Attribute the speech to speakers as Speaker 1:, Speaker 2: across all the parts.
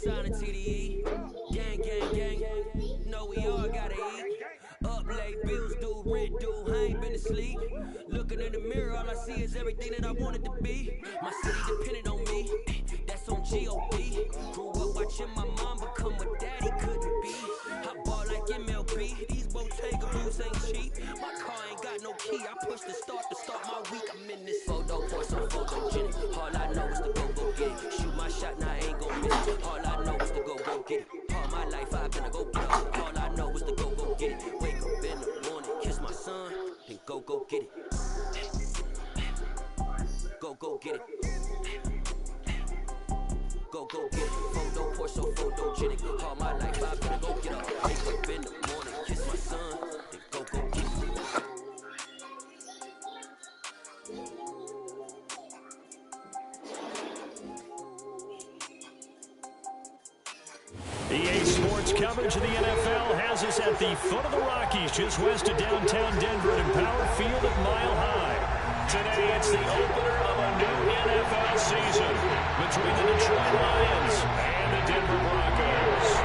Speaker 1: sign of TDE. Gang, gang, gang. Know we all gotta eat. Up late, bills due, rent due. I ain't been asleep. Looking in the mirror, all I see is everything that I wanted to be. My city depended on me. That's on G.O.D. Grew up watching my mom become what daddy couldn't be. I ball like MLB. These Bottega boots ain't cheap. My car ain't got no key. I push the start to start my week. I'm in this photo for some photogenic. All I know is to go get it. Shoot my shot, now I ain't gon' miss it. All I know is to go get it. All my life I've been a go get it. All I know is to go get it. Wake up in the morning, kiss my son, then go get it. Go get it. Go get it. Photo pour so photogenic. All my life I've been a go get up. Wake up in the morning, kiss my son, then go get it.
Speaker 2: EA Sports coverage of the NFL has us at the foot of the Rockies, just west of downtown Denver at Empower Field at Mile High. Today, it's the opener of a new NFL season between the Detroit Lions and the Denver Broncos.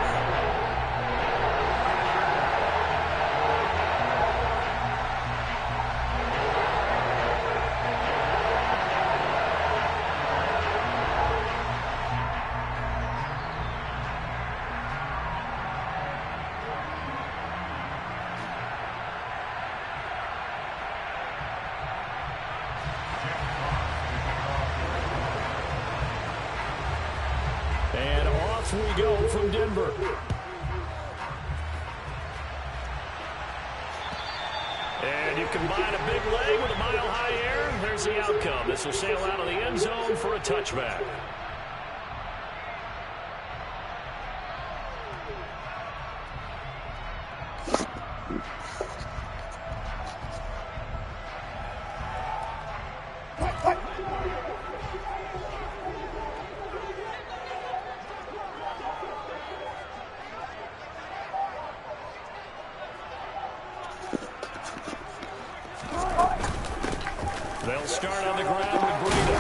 Speaker 2: And off we go from Denver. And you combine a big leg with a mile-high air, there's the outcome. This will sail out of the end zone for a touchback. They'll start on the ground with Breida.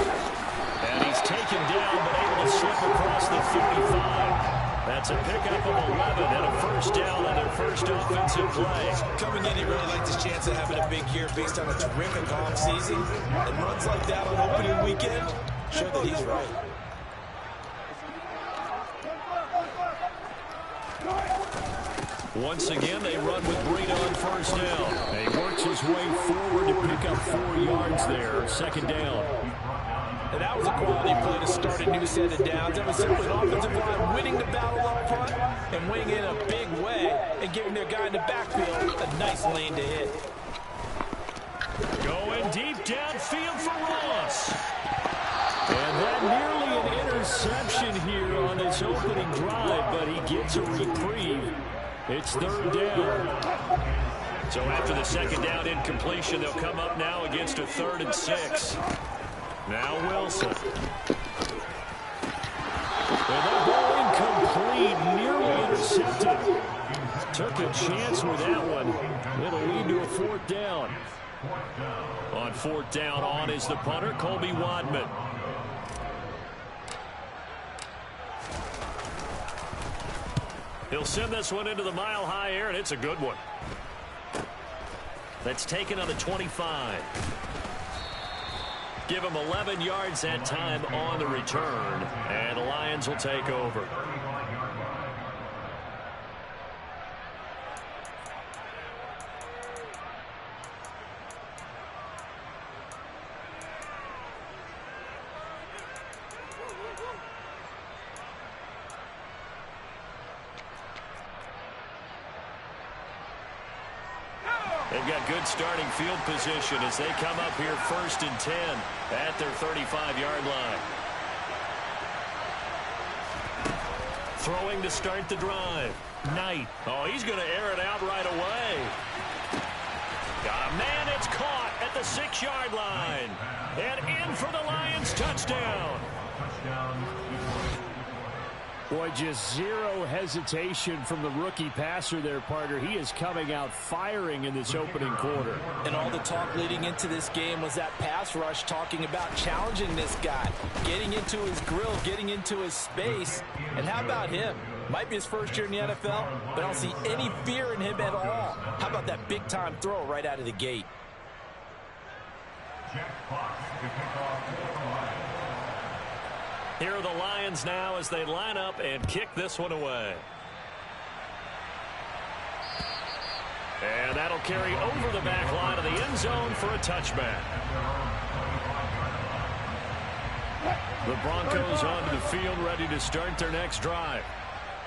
Speaker 2: And he's taken down, but able to slip across the 35. That's a pickup of 11 and a first down on their first offensive play.
Speaker 3: Coming in, he really liked his chance of having a big year based on a terrific offseason. And runs like that on opening weekend show that he's right.
Speaker 2: Once again, they run with Breida on first down. And he works his way forward to pick up 4 yards there. Second down.
Speaker 3: And that was a quality play to start a new set of downs. That was simply an offensive line winning the battle up front and winning in a big way and giving their guy in the backfield a nice lane to hit.
Speaker 2: Going deep downfield for Ross. And that nearly an interception here on this opening drive, but he gets a reprieve. It's third down. So after the second down incompletion, they'll come up now against a 3rd and 6. Now Wilson. And that ball incomplete, nearly intercepted. Took a chance with that one. It'll lead to a 4th down. On 4th down, on is the punter, Colby Wadman. He'll send this one into the mile-high air, and it's a good one. That's taken on the 25. Give him 11 yards that time on the return, and the Lions will take over. They've got good starting field position as they come up here 1st and 10 at their 35-yard line. Throwing to start the drive. Knight. Oh, he's going to air it out right away. Got a man, it's caught at the 6-yard line. And in for the Lions touchdown. Boy, just zero hesitation from the rookie passer there, partner. He is coming out firing in this opening quarter.
Speaker 3: And all the talk leading into this game was that pass rush, talking about challenging this guy, getting into his grill, getting into his space. And how about him? Might be his first year in the NFL, but I don't see any fear in him at all. How about that big-time throw right out of the gate?
Speaker 2: Here are the Lions now as they line up and kick this one away. And that'll carry over the back line of the end zone for a touchback. The Broncos onto the field ready to start their next drive.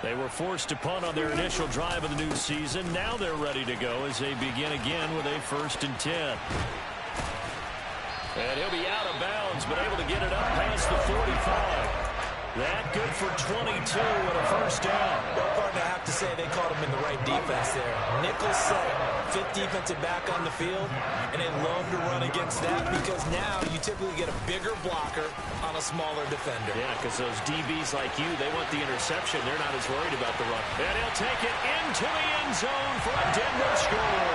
Speaker 2: They were forced to punt on their initial drive of the new season. Now they're ready to go as they begin again with a 1st and 10. And he'll be out of bounds, but able to get it up past the 45. That good for 22 and a first down.
Speaker 3: Well, partner, I have to say they caught him in the right defense there. Nickel set, 5th defensive back on the field, and they love to run against that because now you typically get a bigger blocker on a smaller defender.
Speaker 2: Yeah, because those DBs like you, they want the interception. They're not as worried about the run. And he'll take it into the end zone for a Denver score.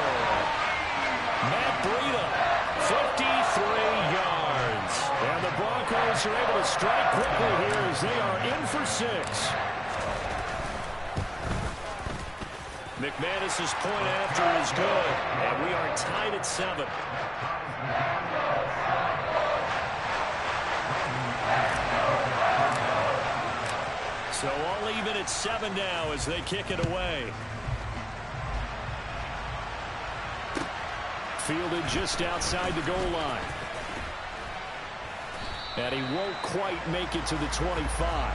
Speaker 2: Matt Breida, 53 yards. And the Broncos are able to strike quickly here as they are in for 6. McManus's point after is good. And we are tied at 7. So all even at 7 now as they kick it away. Fielded just outside the goal line. And he won't quite make it to the 25.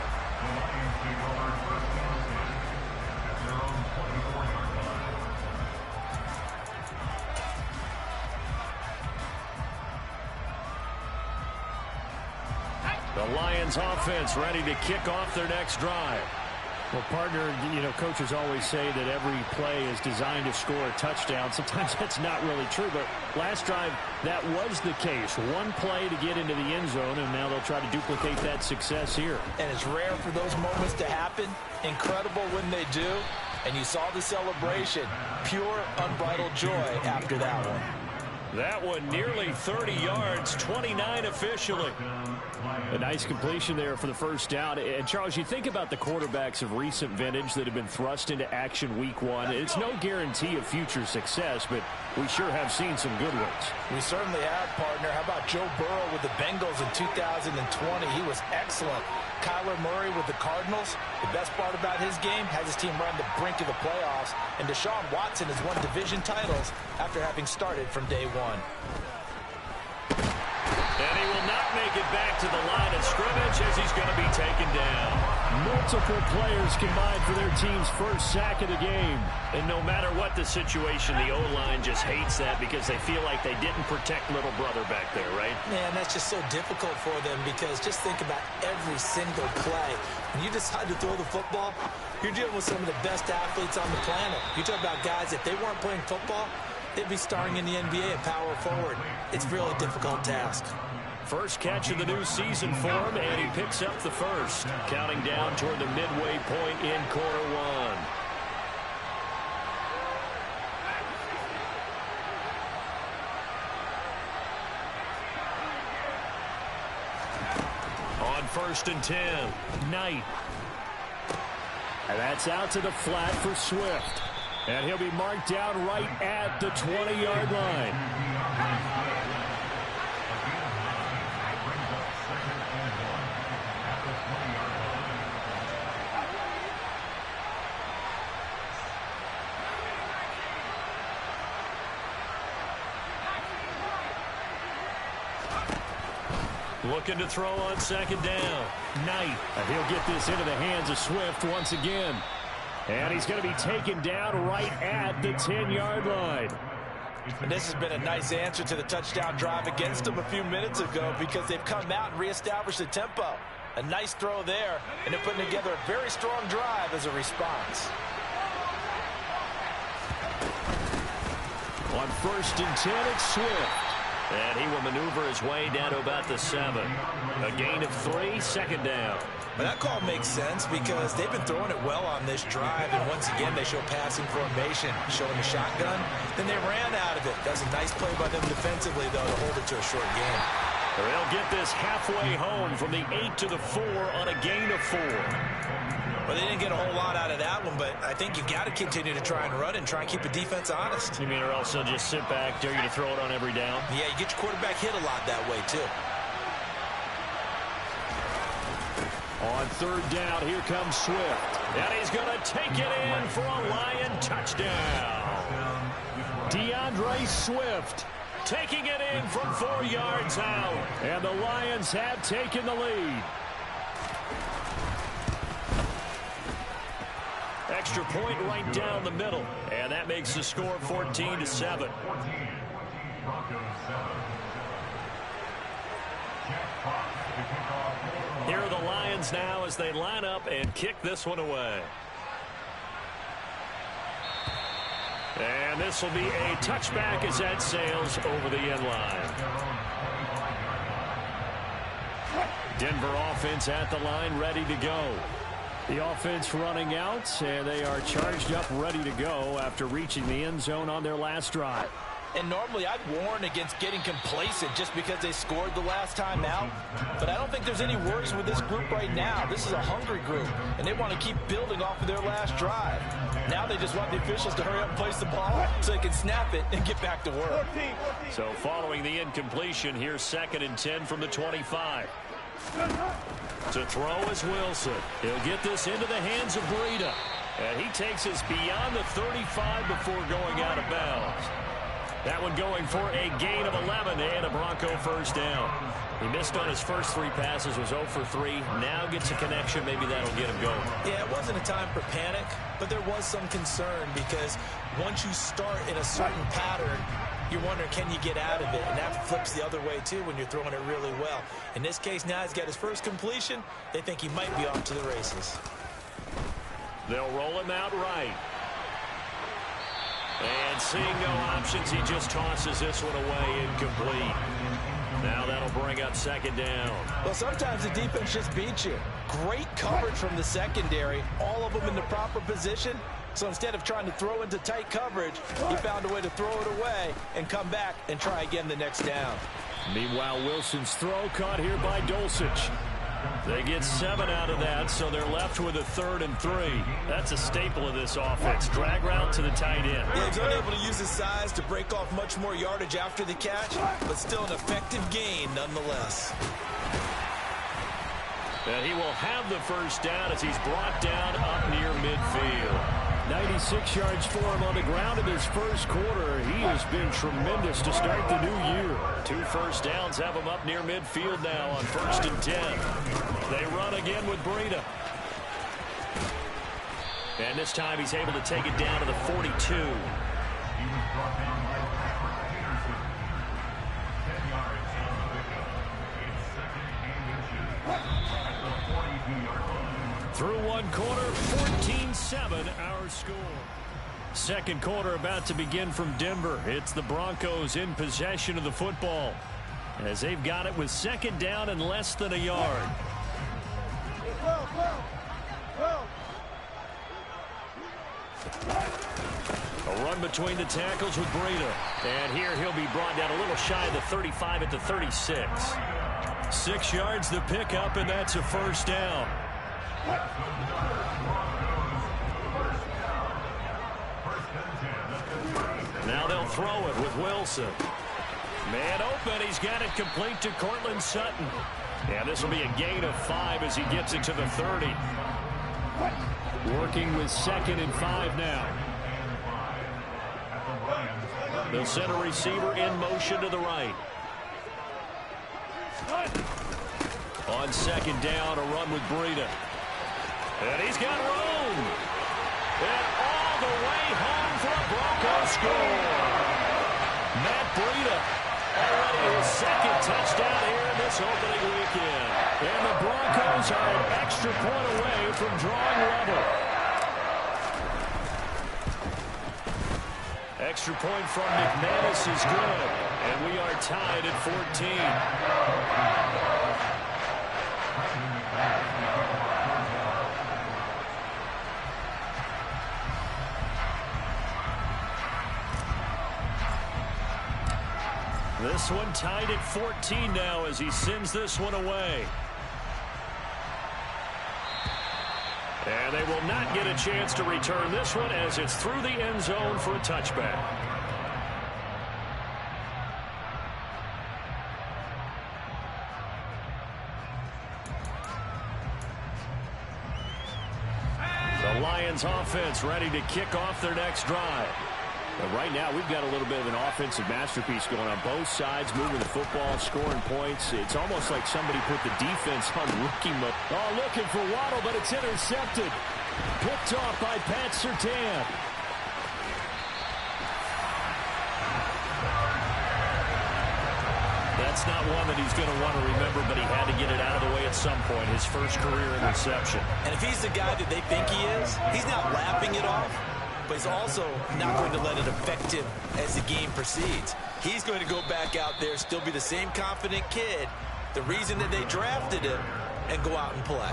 Speaker 2: The Lions offense ready to kick off their next drive. Well, partner, you know, coaches always say that every play is designed to score a touchdown. Sometimes that's not really true, but last drive, that was the case. One play to get into the end zone, and now they'll try to duplicate that success here.
Speaker 3: And it's rare for those moments to happen. Incredible when they do. And you saw the celebration. Pure, unbridled joy after that one.
Speaker 2: That one nearly 30 yards, 29 officially. A nice completion there for the first down. And, Charles, you think about the quarterbacks of recent vintage that have been thrust into action week 1. It's no guarantee of future success, but we sure have seen some good ones.
Speaker 3: We certainly have, partner. How about Joe Burrow with the Bengals in 2020? He was excellent. Kyler Murray with the Cardinals. The best part about his game has his team run the brink of the playoffs. And Deshaun Watson has won division titles after having started from day 1.
Speaker 2: And he will not make it back to the line of scrimmage as he's going to be taken down. Multiple players combined for their team's first sack of the game. And no matter what the situation, the O-line just hates that because they feel like they didn't protect little brother back there, right?
Speaker 3: Man, that's just so difficult for them because just think about every single play. When you decide to throw the football, you're dealing with some of the best athletes on the planet. You talk about guys, if they weren't playing football, they'd be starring in the NBA at power forward. It's really a difficult task.
Speaker 2: First catch of the new season for him, and he picks up the first. Counting down toward the midway point in quarter 1. On 1st and 10, Knight. And that's out to the flat for Swift. And he'll be marked down right at the 20-yard line. Looking to throw on 2nd down. Knight. And he'll get this into the hands of Swift once again. And he's going to be taken down right at the 10-yard line.
Speaker 3: And this has been a nice answer to the touchdown drive against them a few minutes ago because they've come out and reestablished the tempo. A nice throw there, and they're putting together a very strong drive as a response.
Speaker 2: On 1st and 10, it's Swift. And he will maneuver his way down to about the 7. A gain of 3, second down.
Speaker 3: But that call makes sense because they've been throwing it well on this drive, and once again they show passing formation, showing the shotgun. Then they ran out of it. That's a nice play by them defensively, though, to hold it to a short game.
Speaker 2: They'll get this halfway home from the 8 to the 4 on a gain of 4.
Speaker 3: Well, they didn't get a whole lot out of that one, but I think you've got to continue to try and run and try and keep the defense honest.
Speaker 2: You mean or else they'll just sit back, dare you to throw it on every down?
Speaker 3: Yeah, you get your quarterback hit a lot that way, too.
Speaker 2: On third down, here comes Swift. And he's going to take it in for a Lion touchdown. DeAndre Swift taking it in from 4 yards out. And the Lions have taken the lead. Extra point right down the middle. And that makes the score 14-7. Here are the Lions now as they line up and kick this one away. And this will be a touchback as that sails over the end line. Denver offense at the line, ready to go. The offense running out, and they are charged up, ready to go after reaching the end zone on their last drive.
Speaker 3: And normally I'd warn against getting complacent just because they scored the last time out. But I don't think there's any worries with this group right now. This is a hungry group, and they want to keep building off of their last drive. Now they just want the officials to hurry up and place the ball so they can snap it and get back to work.
Speaker 2: So following the incompletion, here's 2nd and 10 from the 25. To throw is Wilson. He'll get this into the hands of Breida. And he takes us beyond the 35 before going out of bounds. That one going for a gain of 11 and a Bronco first down. He missed on his first 3 passes, was 0 for 3. Now gets a connection. Maybe that'll get him going. Yeah, it wasn't a time for panic, but there was some concern because once you start in a certain pattern, you're wondering, can you get out of it? And that flips the other way, too, when you're throwing it really well. In this case, now he's got his first completion. They think he might be off to the races. They'll roll him out right. And seeing no options, he just tosses this one away incomplete. Now that'll bring up 2nd down. Well, sometimes the defense just beats you. Great coverage from the secondary. All of them in the proper position. So instead of trying to throw into tight coverage, he found a way to throw it away and come back and try again the next down. Meanwhile, Wilson's throw caught here by Dulcich. They get 7 out of that, so they're left with a 3rd and 3. That's a staple of this offense. Drag route to the tight end. Yeah, he's unable to use his size to break off much more yardage after the catch, but still an effective gain nonetheless. And he will have the first down as he's brought down up near midfield. 96 yards for him on the ground in his first quarter. He has been tremendous to start the new year. 2 first downs have him up near midfield now on 1st and 10. They run again with Breida. And this time he's able to take it down to the 42. Through 1 quarter, 14-7 our score. Second quarter about to begin from Denver. It's the Broncos in possession of the football as they've got it with 2nd down and less than a yard. A run between the tackles with Breida. And here he'll be brought down a little shy of the 35 at the 36. 6 yards the pickup, and that's a first down. Now they'll throw it with Wilson. Man open, he's got it complete to Cortland Sutton. And this will be a gain of 5 as he gets it to the 30. Working with 2nd and 5 now. They'll send a receiver in motion to the right. On 2nd down, a run with Breida. And he's got room. And all the way home for a Bronco score. Matt Breida already his 2nd touchdown here in this opening weekend. And the Broncos are an extra point away from drawing level. Extra point from McManus is good. And we are tied at 14. This one tied at 14 now as he sends this one away. And they will not get a chance to return this one as it's through the end zone for a touchback. The Lions offense ready to kick off their next drive.
Speaker 4: But right now, we've got a little bit of an offensive masterpiece going on both sides, moving the football, scoring points. It's almost like somebody put the defense on rookie mode.
Speaker 2: Oh, looking for Waddle, but it's intercepted. Picked off by Pat Surtain. That's not one that he's going to want to remember, but he had to get it out of the way at some point, his first career interception.
Speaker 3: And if he's the guy that they think he is, he's not lapping it off. But he's also not going to let it affect him as the game proceeds. He's going to go back out there, still be the same confident kid, the reason that they drafted him, and go out and play.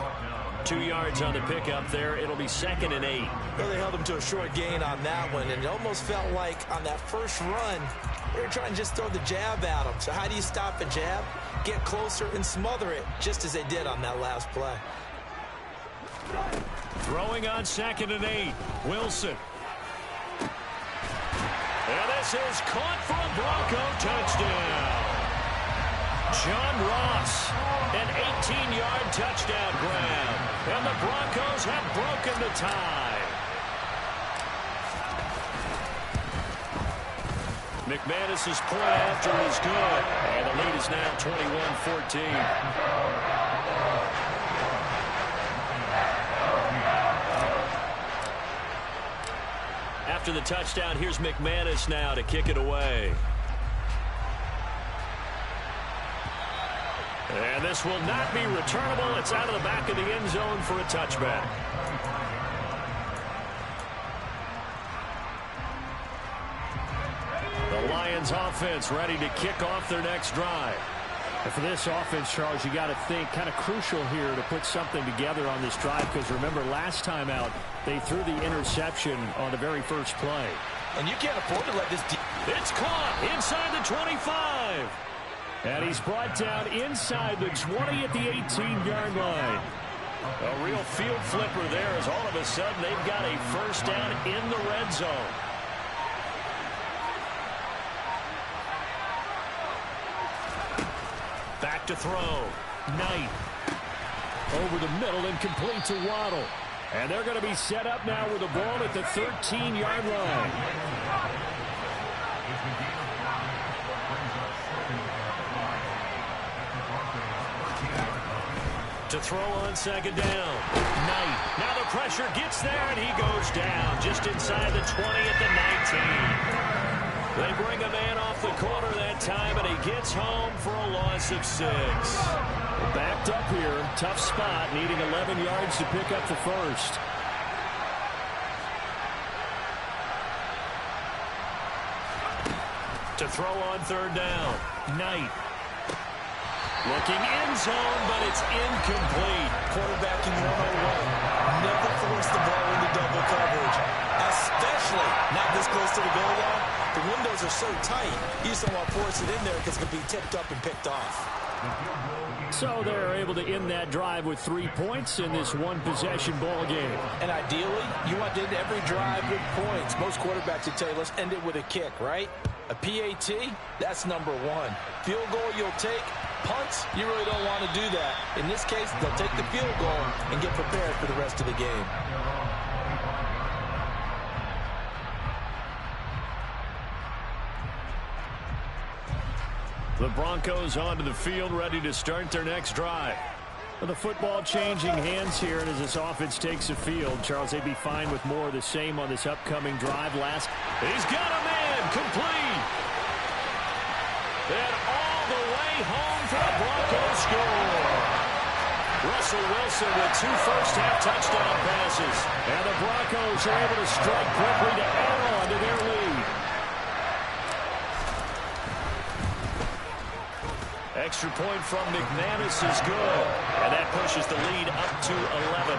Speaker 2: 2 yards on the pickup there. It'll be 2nd and 8.
Speaker 3: Well, they held him to a short gain on that one, and it almost felt like on that first run, they were trying to just throw the jab at him. So how do you stop a jab? Get closer and smother it, just as they did on that last play.
Speaker 2: Throwing on 2nd and 8. Wilson. And this is caught for a Bronco touchdown. John Ross, an 18-yard touchdown grab. And the Broncos have broken the tie. McManus's point after is good. And the lead is now 21-14. After the touchdown, here's McManus now to kick it away. And this will not be returnable. It's out of the back of the end zone for a touchback. The Lions offense ready to kick off their next drive.
Speaker 4: And for this offense, Charles, you got to think kind of crucial here to put something together on this drive, because remember last time out they threw the interception on the very first play.
Speaker 3: And you can't afford to let this.
Speaker 2: It's caught inside the 25.
Speaker 4: And he's brought down inside the 20 at the 18-yard line.
Speaker 2: A real field flipper there as all of a sudden they've got a first down in the red zone. Back to throw. Knight.
Speaker 4: Over the middle and complete to Waddle. And they're going to be set up now with the ball at the 13-yard line.
Speaker 2: To throw on 2nd down. Knight. Now the pressure gets there and he goes down just inside the 20 at the 19. They bring a man off the corner that time, and he gets home for a loss of 6.
Speaker 4: Backed up here. Tough spot, needing 11 yards to pick up the first.
Speaker 2: To throw on 3rd down. Knight. Looking end zone, but it's incomplete.
Speaker 3: Quarterbacking 101. Never force the ball into double coverage, especially not this close to the goal line. The windows are so tight, you just don't want to force it in there because it can be tipped up and picked off.
Speaker 4: So they're able to end that drive with 3 points in this one-possession ball game.
Speaker 3: And ideally, you want to end every drive with points. Most quarterbacks would tell you, let's end it with a kick, right? A PAT, that's number 1. Field goal you'll take. Punts, you really don't want to do that. In this case, they'll take the field goal and get prepared for the rest of the game.
Speaker 2: The Broncos onto the field, ready to start their next drive.
Speaker 4: Well, the football changing hands here, and as this offense takes the field, Charles, they'd be fine with more of the same on this upcoming drive.
Speaker 2: He's got a man, complete. And all the way home for the Broncos score. Russell Wilson with 2 first-half touchdown passes.
Speaker 4: And the Broncos are able to strike quickly to add on to their lead.
Speaker 2: Extra point from McManus is good. And that pushes the lead up to 11.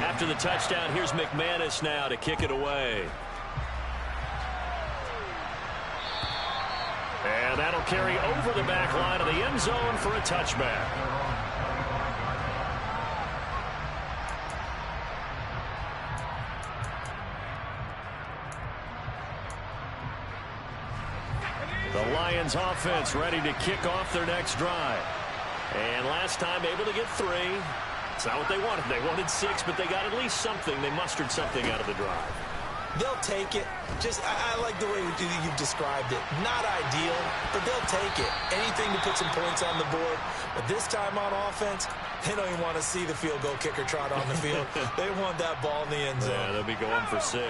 Speaker 2: After the touchdown, here's McManus now to kick it away. And that'll carry over the back line of the end zone for a touchback. The Lions offense ready to kick off their next drive. And last time able to get 3. It's not what they wanted. They wanted 6, but they got at least something. They mustered something out of the drive.
Speaker 3: They'll take it. I like the way you've described it. Not ideal, but they'll take it. Anything to put some points on the board. But this time on offense, they don't even want to see the field goal kicker trot on the field. They want that ball in the end zone.
Speaker 2: Yeah, they'll be going for 6.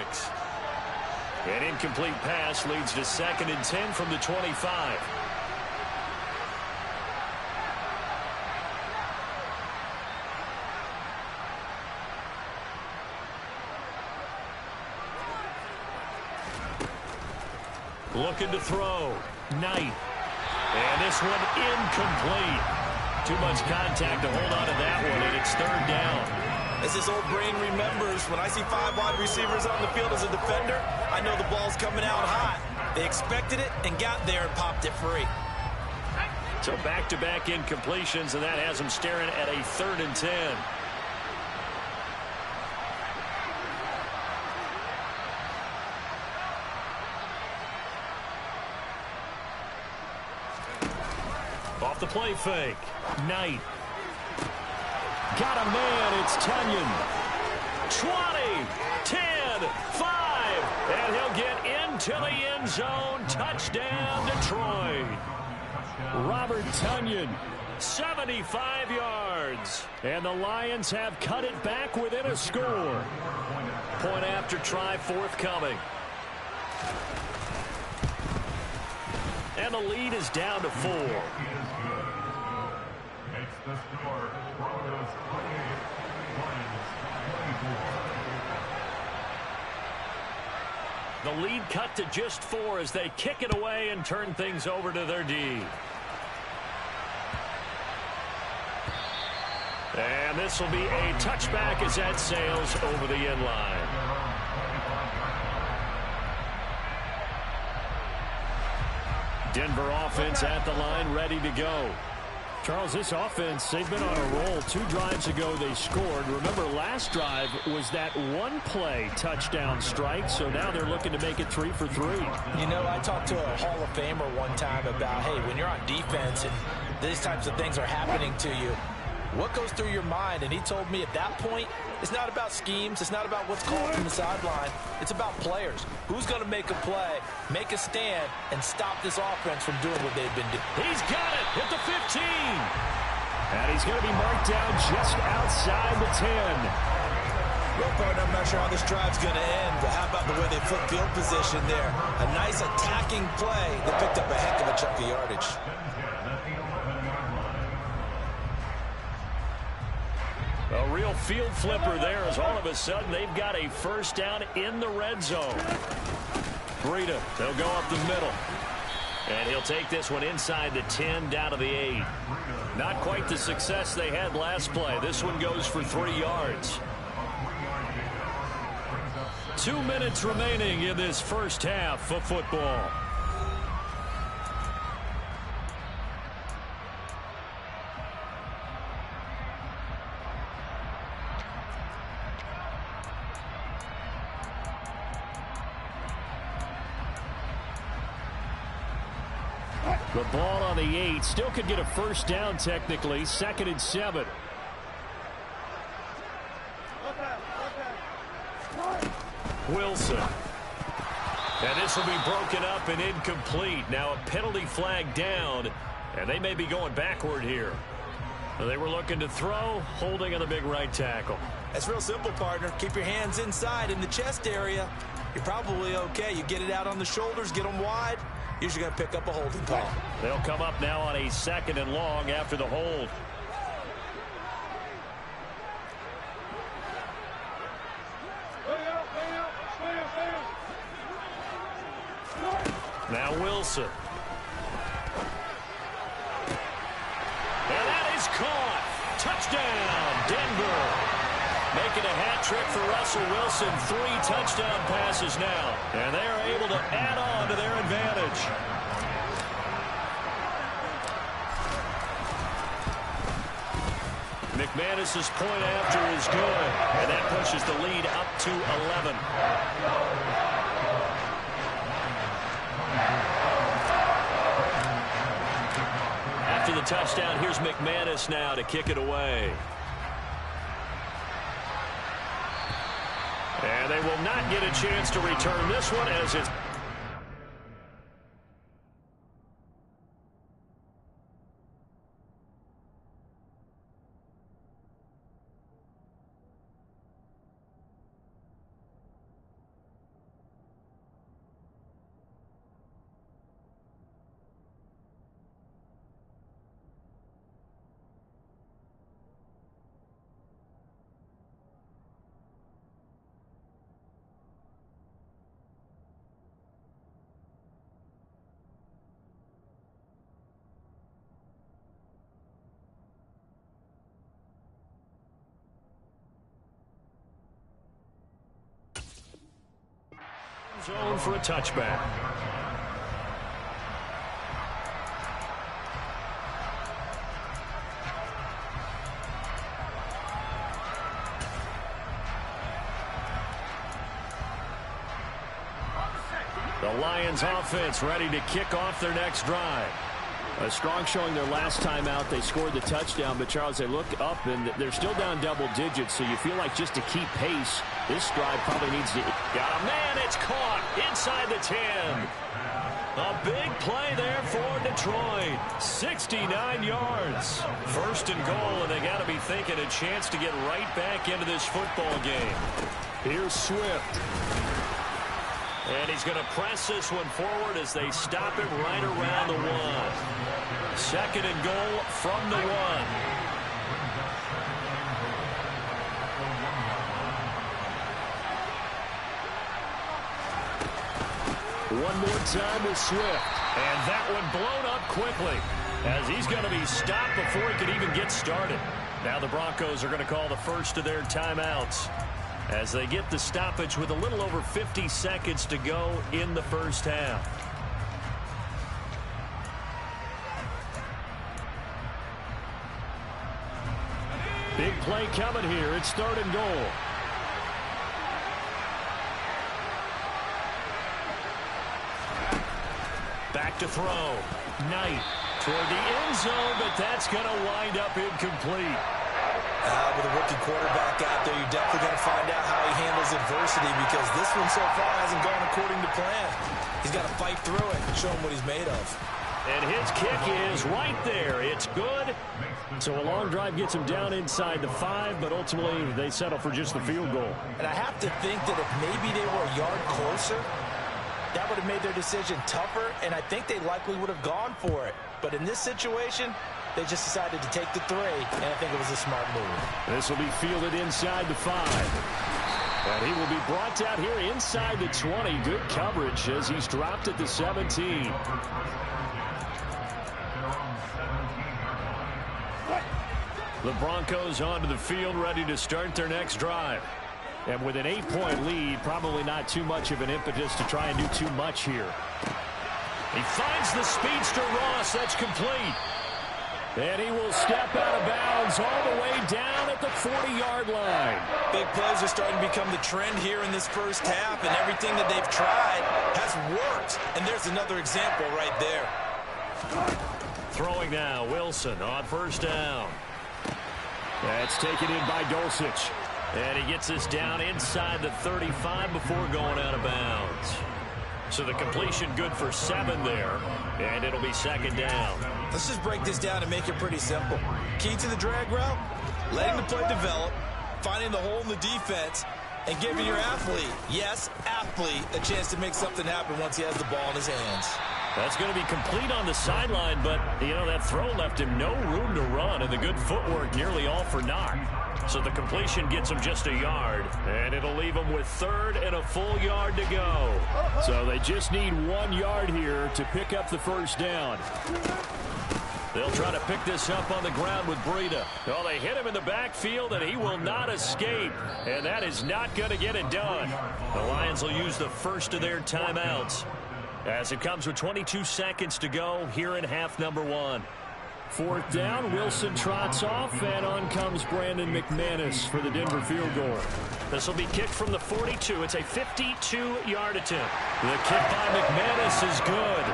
Speaker 2: An incomplete pass leads to 2nd and 10 from the 25. Looking to throw. Knight. And this one incomplete. Too much contact to hold on to that one, and it's 3rd down.
Speaker 3: As this old brain remembers, when I see 5 wide receivers on the field as a defender, I know the ball's coming out hot. They expected it and got there and popped it free.
Speaker 2: So back-to-back incompletions, and that has them staring at a 3rd and 10. Off the play fake. Knight. Got a man. It's Tonyan. 20, 10, 5. And he'll get into the end zone. Touchdown, Detroit. Robert Tonyan, 75 yards. And the Lions have cut it back within a score. Point after try forthcoming. And the lead is down to 4. The lead cut to just 4 as they kick it away and turn things over to their D. And this will be a touchback as that sails over the end line. Denver offense at the line, ready to go.
Speaker 4: Charles, this offense, they've been on a roll. 2 drives ago they scored. Remember, last drive was that one-play touchdown strike, so now they're looking to make it 3 for 3.
Speaker 3: You know, I talked to a Hall of Famer one time about, hey, when you're on defense and these types of things are happening to you, what goes through your mind? And he told me at that point, it's not about schemes. It's not about what's called from the sideline. It's about players. Who's going to make a play, make a stand, and stop this offense from doing what they've been doing?
Speaker 2: He's got it at the 15.
Speaker 4: And he's going to be marked down just outside the 10.
Speaker 3: Well, partner, I'm not sure how this drive's going to end, but how about the way they flip field position there? A nice attacking play that picked up a heck of a chunk of yardage.
Speaker 2: A real field flipper there as all of a sudden they've got a first down in the red zone. Breida, they'll go up the middle. And he'll take this one inside the 10 down to the 8. Not quite the success they had last play. This one goes for 3 yards. 2 minutes remaining in this first half of football.
Speaker 4: The ball on the 8. Still could get a first down technically. 2nd and 7.
Speaker 2: Wilson. And this will be broken up and incomplete. Now a penalty flag down, and they may be going backward here. They were looking to throw, holding on the big right tackle.
Speaker 3: That's real simple, partner. Keep your hands inside in the chest area. You're probably okay. You get it out on the shoulders, get them wide. Usually going to pick up a holding call.
Speaker 2: They'll come up now on a 2nd and long after the hold. Now Wilson. Touchdown, Denver. Making a hat trick for Russell Wilson. 3 touchdown passes now. And they are able to add on to their advantage. McManus's point after is good. And that pushes the lead up to 11. After the touchdown, here's McManus now to kick it away. And they will not get a chance to return this one as it's... zone for a touchback. The Lions offense ready to kick off their next drive. A strong showing their last time out. They scored the touchdown, but Charles, they look up and they're still down double digits, so you feel like just to keep pace, this drive probably needs to... Got a man, it's caught inside the 10. A big play there for Detroit. 69 yards. First and goal, and they got to be thinking a chance to get right back into this football game. Here's Swift. And he's going to press this one forward as they stop him right around the 1. Second and goal from the 1. One more time with Swift. And that one blown up quickly as he's going to be stopped before he could even get started. Now the Broncos are going to call the first of their timeouts as they get the stoppage with a little over 50 seconds to go in the first half. Big play coming here. It's third and goal. Back to throw. Knight toward the end zone, but that's going to wind up incomplete.
Speaker 3: With a rookie quarterback out there, you're definitely going to find out how he handles adversity, because this one so far hasn't gone according to plan. He's got to fight through it and show him what he's made of.
Speaker 2: And his kick is right there. It's good. So a long drive gets him down inside the 5, but ultimately they settle for just the field goal.
Speaker 3: And I have to think that if maybe they were a yard closer, that would have made their decision tougher, and I think they likely would have gone for it. But in this situation, they just decided to take the 3, and I think it was a smart move.
Speaker 2: This will be fielded inside the 5. And he will be brought out here inside the 20. Good coverage as he's dropped at the 17. The Broncos onto the field, ready to start their next drive. And with an 8-point lead, probably not too much of an impetus to try and do too much here. He finds the speedster Ross. That's complete. And he will step out of bounds all the way down at the 40-yard line.
Speaker 3: Big plays are starting to become the trend here in this first half, and everything that they've tried has worked. And there's another example right there.
Speaker 2: Throwing now, Wilson on first down. That's taken in by Dulcich. And he gets this down inside the 35 before going out of bounds. So the completion good for 7 there, and it'll be second down.
Speaker 3: Let's just break this down and make it pretty simple. Key to the drag route, letting the play develop, finding the hole in the defense, and giving your athlete, yes, athlete, a chance to make something happen once he has the ball in his hands.
Speaker 2: That's going to be complete on the sideline, but, you know, that throw left him no room to run, and the good footwork nearly all for naught. So the completion gets him just a yard, and it'll leave him with 3rd and a full yard to go. So they just need 1 yard here to pick up the first down. They'll try to pick this up on the ground with Breida. Well, they hit him in the backfield, and he will not escape. And that is not going to get it done. The Lions will use the first of their timeouts as it comes with 22 seconds to go here in half number 1.
Speaker 4: 4th down, Wilson trots off, and on comes Brandon McManus for the Denver field goal.
Speaker 2: This will be kicked from the 42. It's a 52-yard attempt. The kick by McManus is good.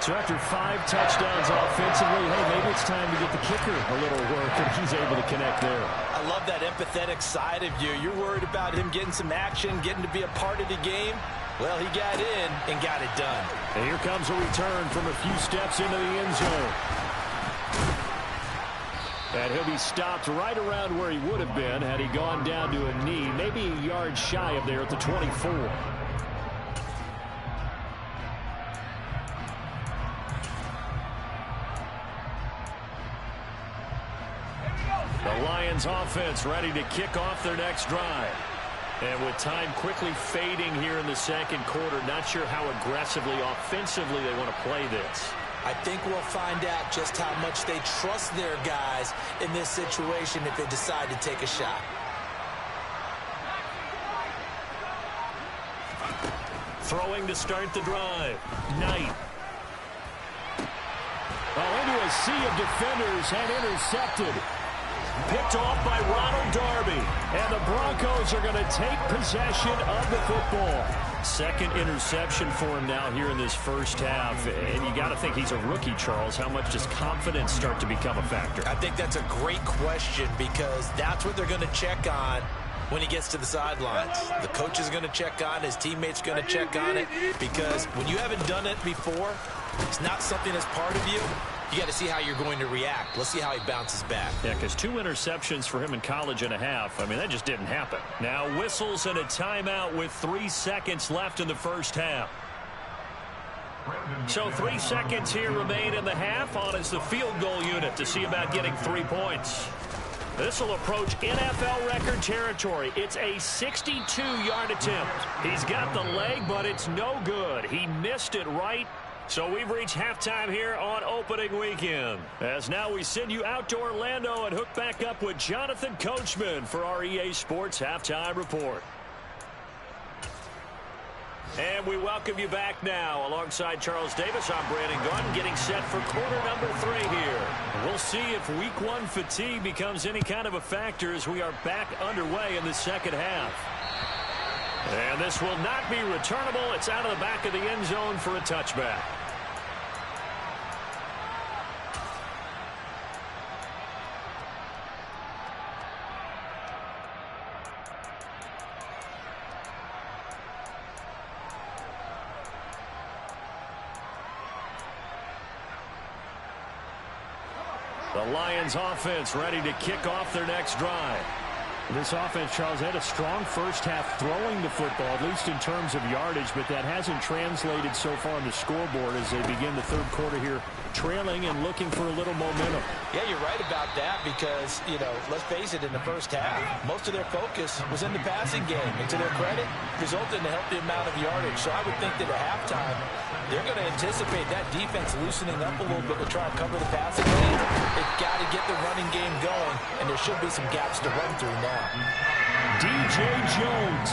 Speaker 4: So after 5 touchdowns offensively, hey, maybe it's time to get the kicker a little work, and he's able to connect there.
Speaker 3: I love that empathetic side of you. You're worried about him getting some action, getting to be a part of the game. Well, he got in and got it done.
Speaker 4: And here comes a return from a few steps into the end zone. And he'll be stopped right around where he would have been had he gone down to a knee, maybe a yard shy of there at the 24.
Speaker 2: The Lions offense ready to kick off their next drive. And with time quickly fading here in the second quarter, not sure how aggressively, offensively they want to play this.
Speaker 3: I think we'll find out just how much they trust their guys in this situation if they decide to take a shot.
Speaker 2: Throwing to start the drive. Knight.
Speaker 4: Into a sea of defenders and intercepted.
Speaker 2: Picked off by Ronald Darby.
Speaker 4: And the Broncos are going to take possession of the football.
Speaker 2: Second interception for him now here in this first half. And you got to think he's a rookie, Charles. How much does confidence start to become a factor?
Speaker 3: I think that's a great question because that's what they're going to check on when he gets to the sidelines. The coach is going to check on it. His teammates going to check on it because when you haven't done it before, it's not something that's part of you. You got to see how you're going to react. Let's see how he bounces back.
Speaker 2: Yeah, because 2 interceptions for him in college and a half. I mean, that just didn't happen. Now whistles and a timeout with 3 seconds left in the first half. So 3 seconds here remain in the half. On is the field goal unit to see about getting 3 points. This will approach NFL record territory. It's a 62-yard attempt. He's got the leg, but it's no good. He missed it right. So we've reached halftime here on opening weekend. As now we send you out to Orlando and hook back up with Jonathan Coachman for our EA Sports Halftime Report. And we welcome you back now. Alongside Charles Davis, I'm Brandon Gunn, getting set for quarter number 3 here. We'll see if week 1 fatigue becomes any kind of a factor as we are back underway in the second half. And this will not be returnable. It's out of the back of the end zone for a touchback. The Lions offense ready to kick off their next drive.
Speaker 4: This offense, Charles, had a strong first half throwing the football, at least in terms of yardage, but that hasn't translated so far on the scoreboard as they begin the third quarter here, trailing and looking for a little momentum.
Speaker 3: Yeah, you're right about that because, you know, let's face it, in the first half, most of their focus was in the passing game. And to their credit, resulted in a healthy amount of yardage. So I would think that at halftime, they're going to anticipate that defense loosening up a little bit to try and cover the passing game. They've got to get the running game going, and there should be some gaps to run through now.
Speaker 4: DJ Jones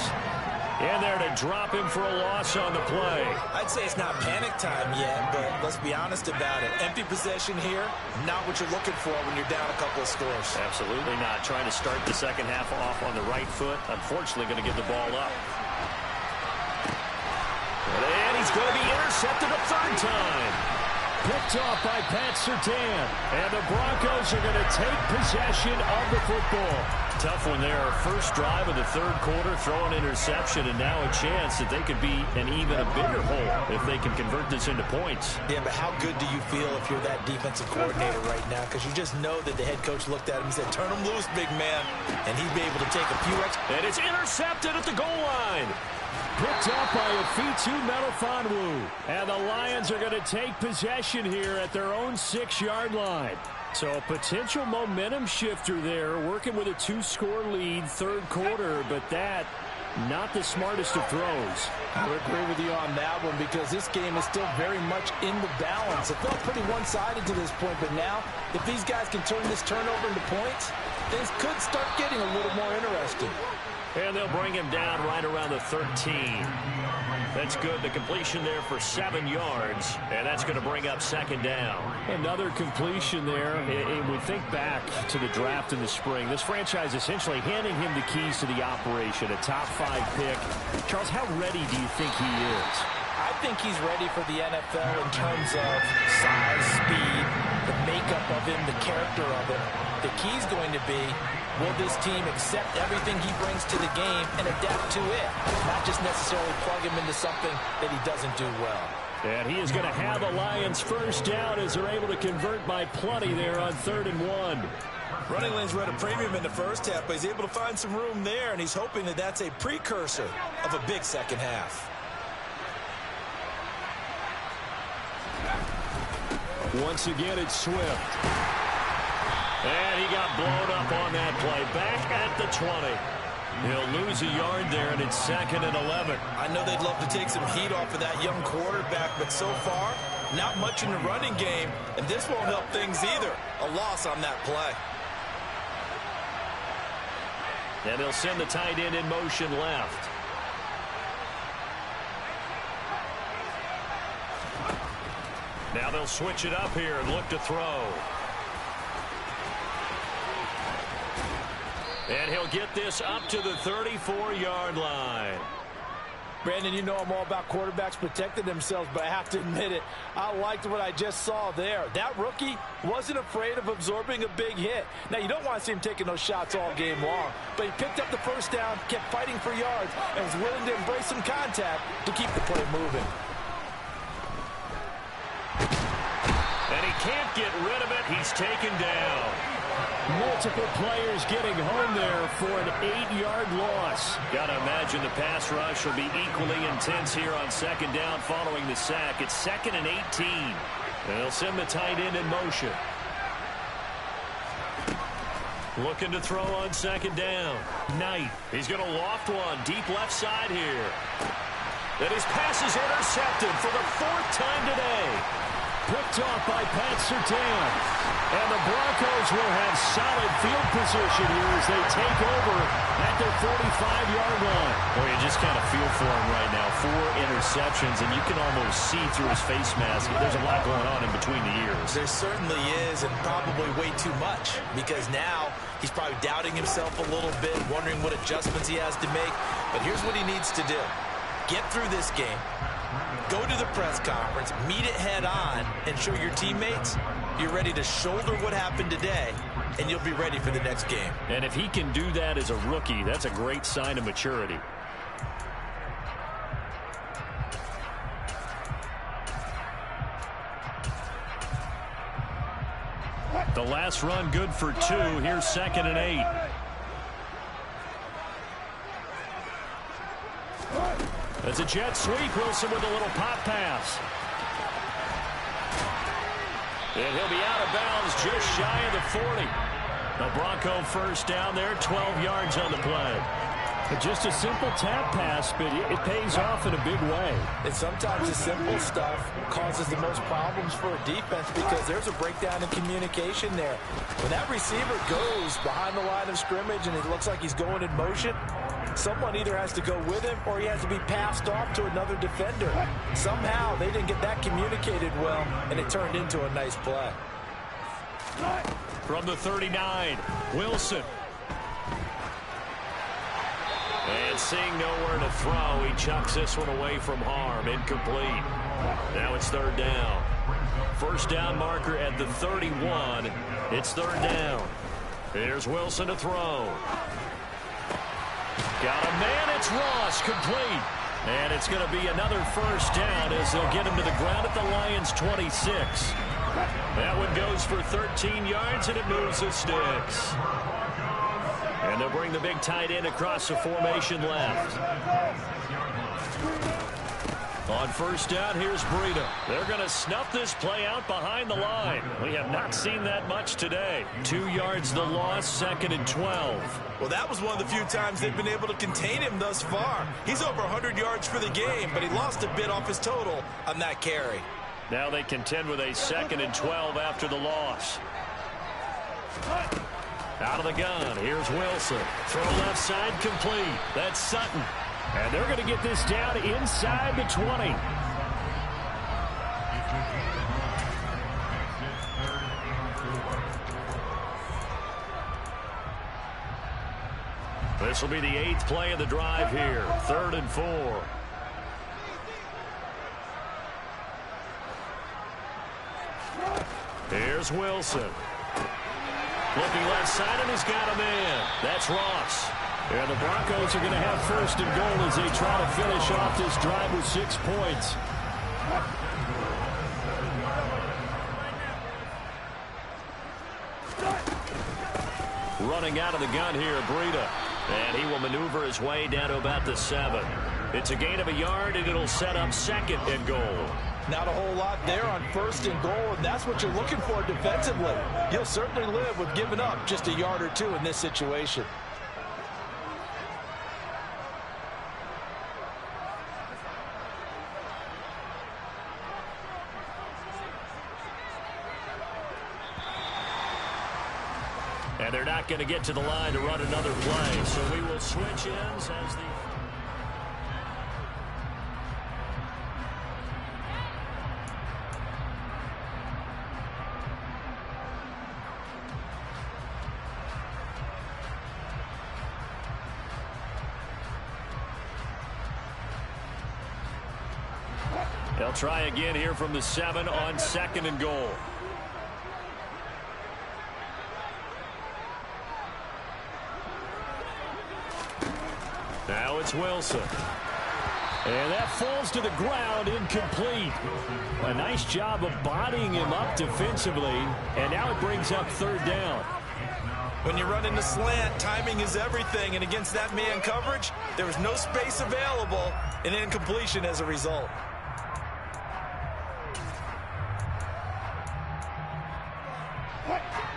Speaker 4: in there to drop him for a loss on the play.
Speaker 3: I'd say it's not panic time yet, but let's be honest about it. Empty possession here, not what you're looking for when you're down a couple of scores.
Speaker 2: Absolutely not. Trying to start the second half off on the right foot. Unfortunately, going to give the ball up. And he's going to be intercepted a third time.
Speaker 4: Picked off by Pat Surtain. And the Broncos are going to take possession of the football.
Speaker 2: Tough one there. First drive of the third quarter, throw an interception, and now a chance that they could be an even a bigger hole if they can convert this into points.
Speaker 3: Yeah, but how good do you feel if you're that defensive coordinator right now? Because you just know that the head coach looked at him and said, turn him loose, big man. And he'd be able to take a few extra.
Speaker 2: And it's intercepted at the goal line.
Speaker 4: Picked up by Afitu Melifonwu. And the Lions are going to take possession here at their own 6-yard line. So a potential momentum shifter there, working with a 2-score lead, third quarter, but that Not the smartest of throws.
Speaker 3: I would agree with you on that one because this game is still very much in the balance. It felt pretty one-sided to this point, but now if these guys can turn this turnover into points, things could start getting a little more interesting.
Speaker 2: And they'll bring him down right around the 13. That's good. The completion there for 7 yards, and that's going to bring up second down.
Speaker 4: Another completion there. And we think back to the draft in the spring. This franchise essentially handing him the keys to the operation, a top 5 pick. Charles, how ready do you think he is?
Speaker 3: I think he's ready for the NFL in terms of size, speed, the makeup of him, the character of him. The key's going to be, will this team accept everything he brings to the game and adapt to it? Not just necessarily plug him into something that he doesn't do well.
Speaker 2: And he is going to have the Lions first down as they're able to convert by plenty there on 3rd and 1.
Speaker 3: Running lanes were at a premium in the first half, but he's able to find some room there, and he's hoping that that's a precursor of a big second half.
Speaker 2: Once again, it's Swift. And he got blown up on that play. Back at the 20. He'll lose a yard there, and it's 2nd and 11.
Speaker 3: I know they'd love to take some heat off of that young quarterback, but so far, not much in the running game, and this won't help things either. A loss on that play.
Speaker 2: And they'll send the tight end in motion left. Now they'll switch it up here and look to throw. And he'll get this up to the 34-yard line.
Speaker 3: Brandon, you know I'm all about quarterbacks protecting themselves, but I have to admit it, I liked what I just saw there. That rookie wasn't afraid of absorbing a big hit. Now, you don't want to see him taking those shots all game long, but he picked up the first down, kept fighting for yards, and was willing to embrace some contact to keep the play moving.
Speaker 2: And he can't get rid of it. He's taken down.
Speaker 4: Multiple players getting home there for an 8-yard loss.
Speaker 2: Got to imagine the pass rush will be equally intense here on second down following the sack. It's 2nd and 18. They'll send the tight end in motion. Looking to throw on second down. Knight. He's going to loft one deep left side here. And his pass is intercepted for the 4th time today.
Speaker 4: Picked off by Pat Surtain. And the Broncos will have solid field position here as they take over at their 45-yard line.
Speaker 2: Boy, you just kind of feel for him right now. 4 interceptions, and you can almost see through his face mask. There's a lot going on in between the ears.
Speaker 3: There certainly is, and probably way too much, because now he's probably doubting himself a little bit, wondering what adjustments he has to make. But here's what he needs to do. Get through this game. Go to the press conference, meet it head on, and show your teammates you're ready to shoulder what happened today, and you'll be ready for the next game.
Speaker 2: And if he can do that as a rookie, that's a great sign of maturity. The last run good for 2. Here's 2nd and 8. That's a jet sweep. Wilson with a little pop pass. And he'll be out of bounds just shy of the 40. The Bronco first down there, 12 yards on the play.
Speaker 4: Just a simple tap pass, but it pays off in a big way.
Speaker 3: And sometimes the simple stuff causes the most problems for a defense because there's a breakdown in communication there. When that receiver goes behind the line of scrimmage and it looks like he's going in motion, someone either has to go with him or he has to be passed off to another defender. Somehow they didn't get that communicated well, and it turned into a nice play.
Speaker 2: From the 39, Wilson. And seeing nowhere to throw, he chucks this one away from harm. Incomplete. Now it's 3rd down. First down marker at the 31. It's 3rd down. Here's Wilson to throw. Got a man. It's Ross. Complete. And it's going to be another first down as they'll get him to the ground at the Lions' 26. That one goes for 13 yards, and it moves the sticks. And they'll bring the big tight end across the formation left. On first down, here's Breida. They're going to snuff this play out behind the line. We have not seen that much today. 2 yards the loss, 2nd and 12.
Speaker 3: Well, that was one of the few times they've been able to contain him thus far. He's over 100 yards for the game, but he lost a bit off his total on that carry.
Speaker 2: Now they contend with a 2nd and 12 after the loss. Out of the gun, here's Wilson. Throw left side complete. That's Sutton. And they're going to get this down inside the 20. This will be the 8th play of the drive here. 3rd and 4. Here's Wilson. Looking left side, and he's got him in. That's Ross. And the Broncos are going to have 1st and goal as they try to finish off this drive with 6 points. Running out of the gun here, Breida. And he will maneuver his way down to about the 7. It's a gain of a yard, and it'll set up 2nd and goal.
Speaker 3: Not a whole lot there on 1st and goal, and that's what you're looking for defensively. You'll certainly live with giving up just a yard or 2 in this situation.
Speaker 2: And they're not going to get to the line to run another play, so we will switch ends as the... They'll try again here from the 7 on 2nd and goal. Now it's Wilson. And that falls to the ground, incomplete. A nice job of bodying him up defensively, and now it brings up 3rd down.
Speaker 3: When you run into slant, timing is everything, and against that man coverage, there was no space available, and incompletion as a result.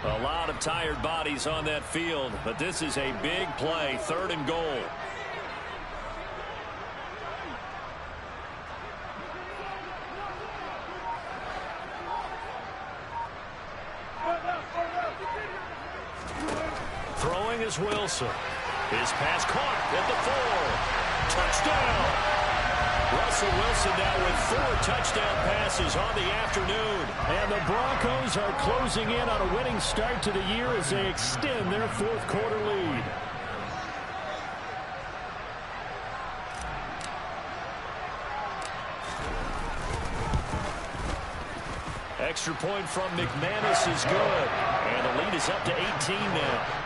Speaker 2: A lot of tired bodies on that field, but this is a big play, 3rd and goal. Throwing is Wilson. His pass caught at the 4. Touchdown! Russell Wilson now with 4 touchdown passes on the afternoon.
Speaker 4: And the Broncos are closing in on a winning start to the year as they extend their 4th quarter lead.
Speaker 2: Extra point from McManus is good. And the lead is up to 18 now.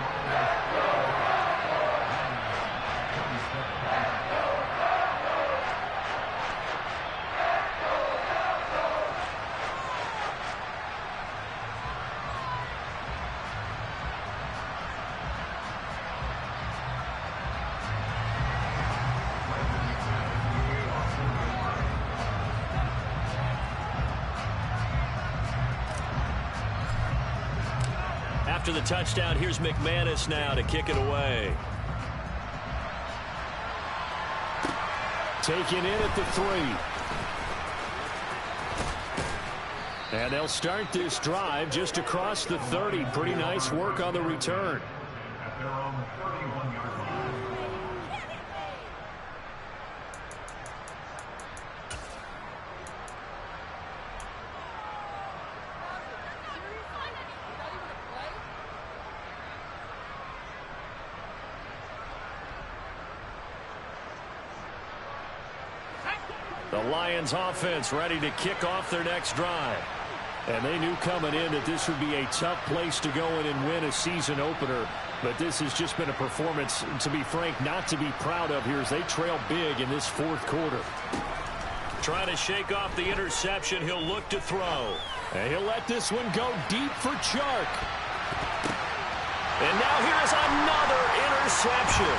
Speaker 2: After the touchdown, here's McManus now to kick it away.
Speaker 4: Taken in at the 3. And they'll start this drive just across the 30. Pretty nice work on the return. The Lions offense ready to kick off their next drive. And they knew coming in that this would be a tough place to go in and win a season opener. But this has just been a performance, to be frank, not to be proud of here as they trail big in this 4th quarter.
Speaker 2: Trying to shake off the interception. He'll look to throw.
Speaker 4: And he'll let this one go deep for Chark.
Speaker 2: And now here's another interception.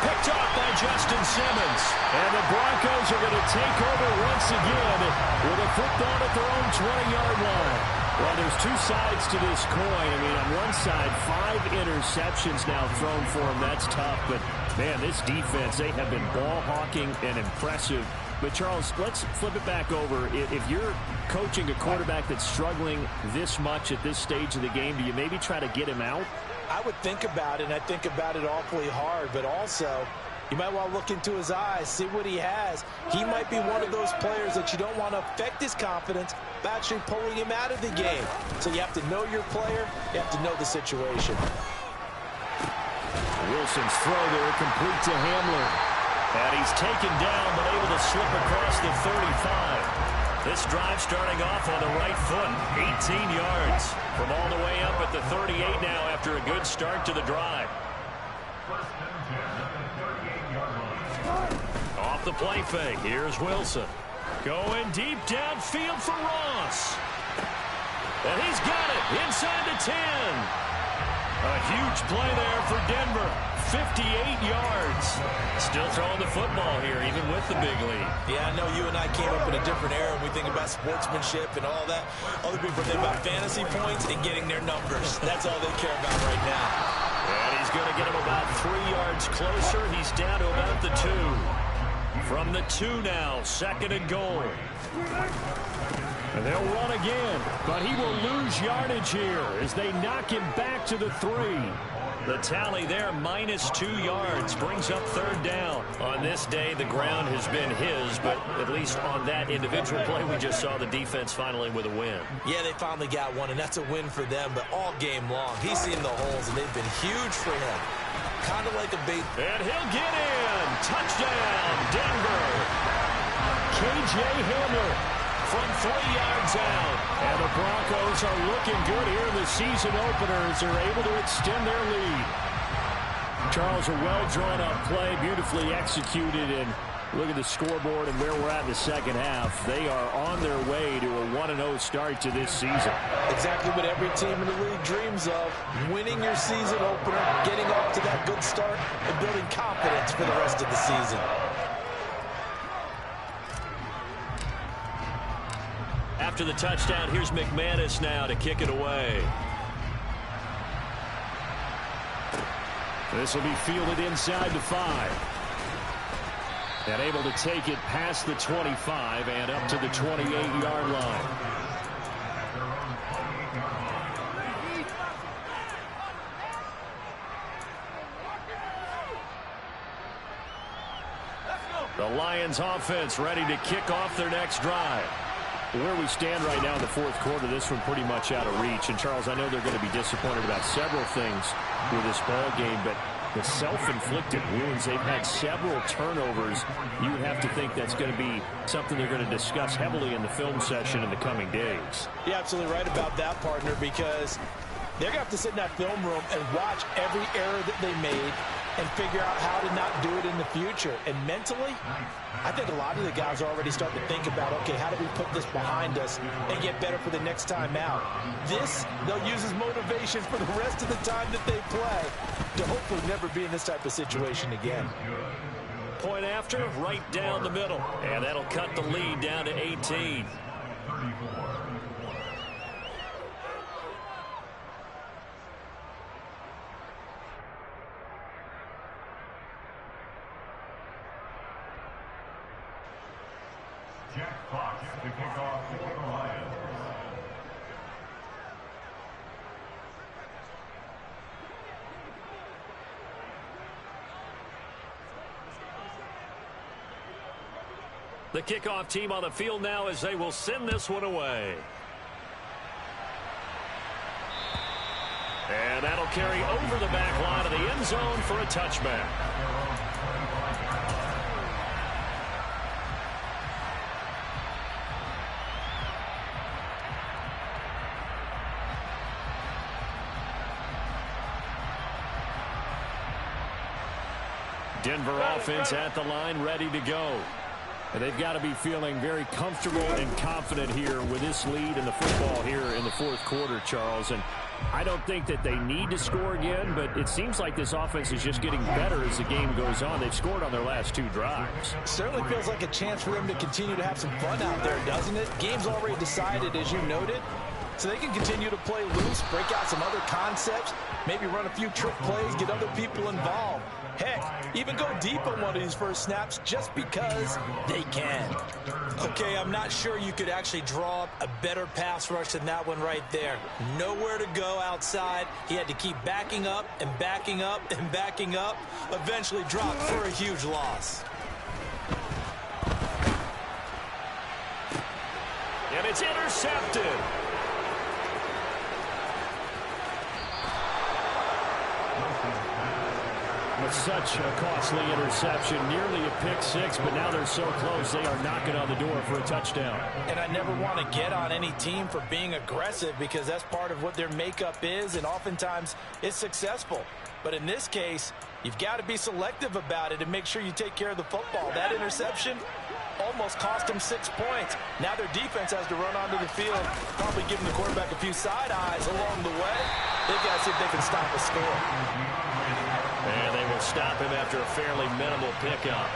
Speaker 2: Picked off by Justin Simmons. And the Broncos are going to take over once again with a football at their own 20-yard line. Well, there's two sides to this coin. I mean, on one side, 5 interceptions now thrown for him. That's tough. But, man, this defense, they have been ball hawking and impressive. But, Charles, let's flip it back over. If you're coaching a quarterback that's struggling this much at this stage of the game, do you maybe try to get him out?
Speaker 3: I would think about it, and I think about it awfully hard. But also, you might want to look into his eyes, see what he has. He might be one of those players that you don't want to affect his confidence by actually pulling him out of the game. So you have to know your player. You have to know the situation.
Speaker 2: Wilson's throw there complete to Hamler. And he's taken down but able to slip across the 35. This drive starting off on the right foot. 18 yards from all the way up at the 38 now after a good start to the drive. Off the play fake. Here's Wilson. Going deep downfield for Ross. And he's got it inside the 10. A huge play there for Denver. 58 yards. Still throwing the football here, even with the big lead.
Speaker 3: Yeah, I know you and I came up in a different era when we think about sportsmanship and all that. Other people think about fantasy points and getting their numbers. That's all they care about right now.
Speaker 2: And he's going to get him about 3 yards closer. He's down to about the 2. From the 2 now, 2nd and goal. And they'll run again, but he will lose yardage here as they knock him back to the 3. The tally there, -2 yards, brings up 3rd down. On this day, the ground has been his, but at least on that individual play, we just saw the defense finally with a win.
Speaker 3: Yeah, they finally got one, and that's a win for them, but all game long, he's seen the holes, and they've been huge for him. Kind of like a bait.
Speaker 2: And he'll get in. Touchdown, Denver. K.J. Hamler from 3 yards out. And the Broncos are looking good here in the season openers. They're able to extend their lead. Charles, a well-drawn-up play, beautifully executed, and look at the scoreboard and where we're at in the second half. They are on their way to a 1-0 start to this season.
Speaker 3: Exactly what every team in the league dreams of. Winning your season opener, getting off to that good start, and building confidence for the rest of the season.
Speaker 2: After the touchdown, here's McManus now to kick it away. This will be fielded inside the 5. And able to take it past the 25 and up to the 28-yard line. The Lions offense ready to kick off their next drive. Where we stand right now in the 4th quarter, this one pretty much out of reach. And, Charles, I know they're going to be disappointed about several things with this ball game, but the self-inflicted wounds, they've had several turnovers. You would have to think that's going to be something they're going to discuss heavily in the film session in the coming days.
Speaker 3: You're absolutely right about that, partner, because they're going to have to sit in that film room and watch every error that they made and figure out how to not do it in the future. And mentally, I think a lot of the guys are already starting to think about, okay, how do we put this behind us and get better for the next time out? This, they'll use as motivation for the rest of the time that they play to hopefully never be in this type of situation again.
Speaker 2: Point after, right down the middle. And that'll cut the lead down to 18.
Speaker 5: Jack Fox to kick off for the Lions.
Speaker 2: The kickoff team on the field now as they will send this one away. And that'll carry over the back line of the end zone for a touchback. Denver offense at the line, ready to go. And they've got to be feeling very comfortable and confident here with this lead in the football here in the 4th quarter, Charles. And
Speaker 4: I don't think that they need to score again, but it seems like this offense is just getting better as the game goes on. They've scored on their last 2 drives.
Speaker 3: Certainly feels like a chance for them to continue to have some fun out there, doesn't it? Game's already decided, as you noted, so they can continue to play loose, break out some other concepts, maybe run a few trick plays, get other people involved. Heck, even go deep on one of these first snaps just because they can.
Speaker 6: Okay, I'm not sure you could actually draw up a better pass rush than that one right there. Nowhere to go outside. He had to keep backing up and backing up and backing up. Eventually dropped for a huge loss.
Speaker 2: And it's intercepted.
Speaker 4: It's such a costly interception, nearly a pick 6, but now they're so close they are knocking on the door for a touchdown.
Speaker 3: And I never want to get on any team for being aggressive because that's part of what their makeup is, and oftentimes it's successful. But in this case, you've got to be selective about it and make sure you take care of the football. That interception almost cost them 6 points. Now their defense has to run onto the field, probably giving the quarterback a few side eyes along the way. They've got to see if they can stop a score.
Speaker 2: And they will stop him after a fairly minimal pickup.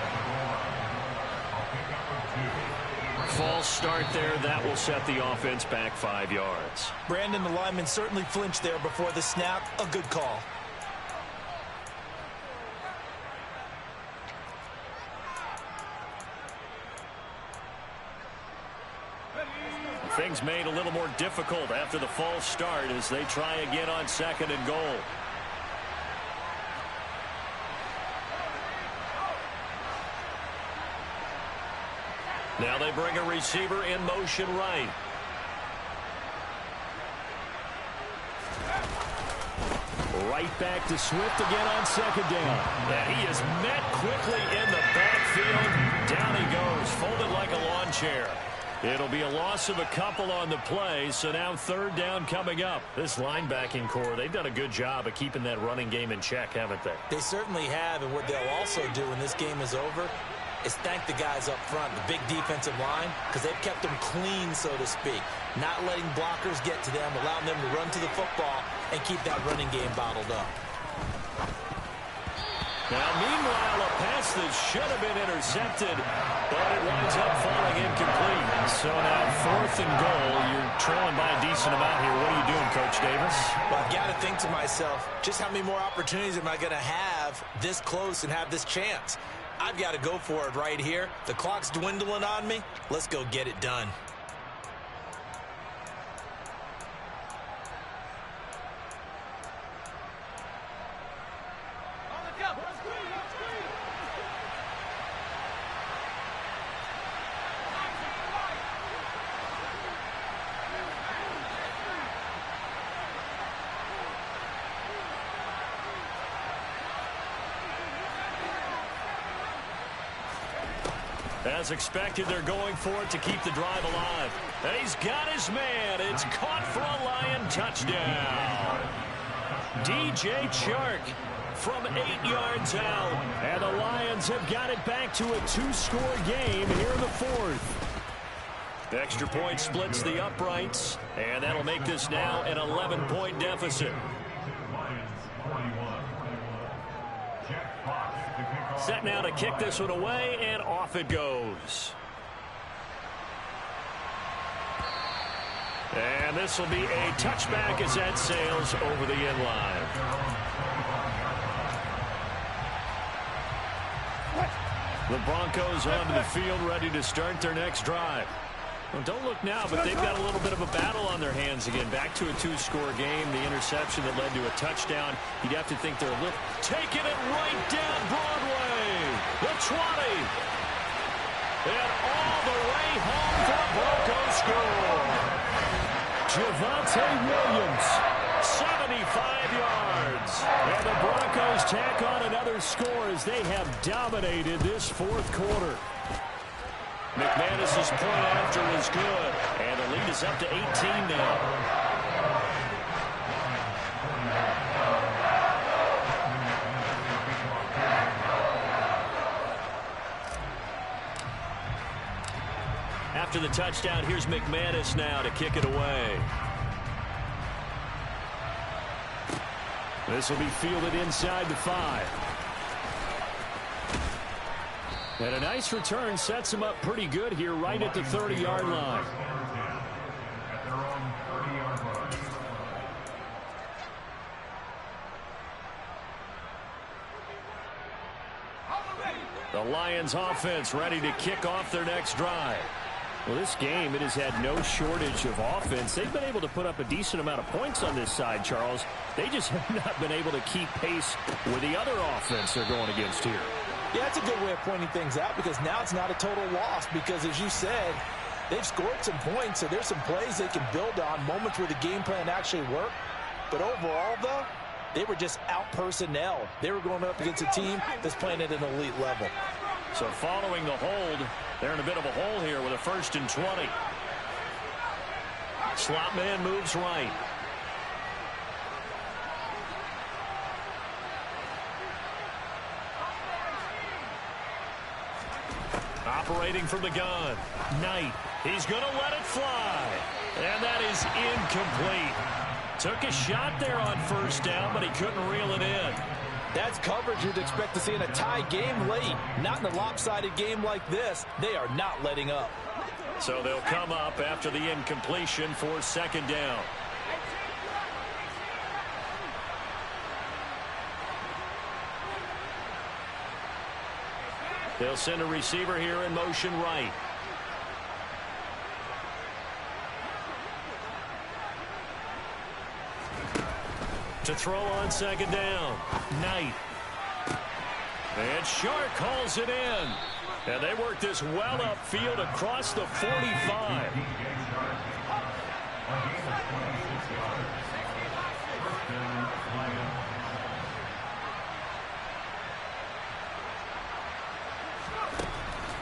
Speaker 2: False start there. That will set the offense back 5 yards.
Speaker 6: Brandon, the lineman certainly flinched there before the snap. A good call.
Speaker 2: Things made a little more difficult after the false start as they try again on 2nd and goal. Now they bring a receiver in motion right.
Speaker 4: Right back to Swift again on 2nd down.
Speaker 2: And he is met quickly in the backfield. Down he goes, folded like a lawn chair. It'll be a loss of a couple on the play, so now 3rd down coming up. This linebacking core, they've done a good job of keeping that running game in check, haven't they?
Speaker 6: They certainly have, and what they'll also do when this game is over is thank the guys up front, the big defensive line, because they've kept them clean, so to speak. Not letting blockers get to them, allowing them to run to the football and keep that running game bottled up.
Speaker 2: Now, meanwhile, a pass that should have been intercepted, but it winds up falling incomplete.
Speaker 4: So now 4th and goal. You're trailing by a decent amount here. What are you doing, Coach Davis?
Speaker 6: Well, I've got to think to myself, just how many more opportunities am I going to have this close and have this chance? I've got to go for it right here. The clock's dwindling on me. Let's go get it done.
Speaker 2: As expected, they're going for it to keep the drive alive. And he's got his man. It's caught for a Lion touchdown. DJ Chark from 8 yards out.
Speaker 4: And the Lions have got it back to a 2-score game here in the 4th.
Speaker 2: Extra point splits the uprights, and that'll make this now an 11-point deficit. Set now to kick this one away, and off it goes. And this will be a touchback as that sails over the end line.
Speaker 4: The Broncos onto the field, ready to start their next drive.
Speaker 2: Well, don't look now, but they've got a little bit of a battle on their hands again. Back to a 2-score game. The interception that led to a touchdown. You'd have to think they're a little... Taking it right down Broadway. The 20. And all the way home for the Broncos score.
Speaker 4: Javonte Williams.
Speaker 2: 75 yards.
Speaker 4: And the Broncos tack on another score as they have dominated this 4th quarter.
Speaker 2: McManus's point after is good. And the lead is up to 18 now. After the touchdown, here's McManus now to kick it away. This will be fielded inside the 5. And a nice return sets him up pretty good here right at the 30-yard line. The Lions offense ready to kick off their next drive. Well, this game, it has had no shortage of offense. They've been able to put up a decent amount of points on this side, Charles. They just have not been able to keep pace with the other offense they're going against here.
Speaker 3: Yeah, that's a good way of pointing things out because now it's not a total loss because, as you said, they've scored some points, so there's some plays they can build on, moments where the game plan actually worked. But overall, though, they were just out-personnel. They were going up against a team that's playing at an elite level.
Speaker 2: So following the hold, they're in a bit of a hole here with a 1st and 20. Slot man moves right. Operating from the gun. Knight. He's going to let it fly. And that is incomplete. Took a shot there on 1st down, but he couldn't reel it in.
Speaker 3: That's coverage you'd expect to see in a tie game late. Not in a lopsided game like this. They are not letting up.
Speaker 2: So they'll come up after the incompletion for 2nd down. They'll send a receiver here in motion right. To throw on 2nd down. Knight. And Shark calls it in. And they work this well upfield across the 45.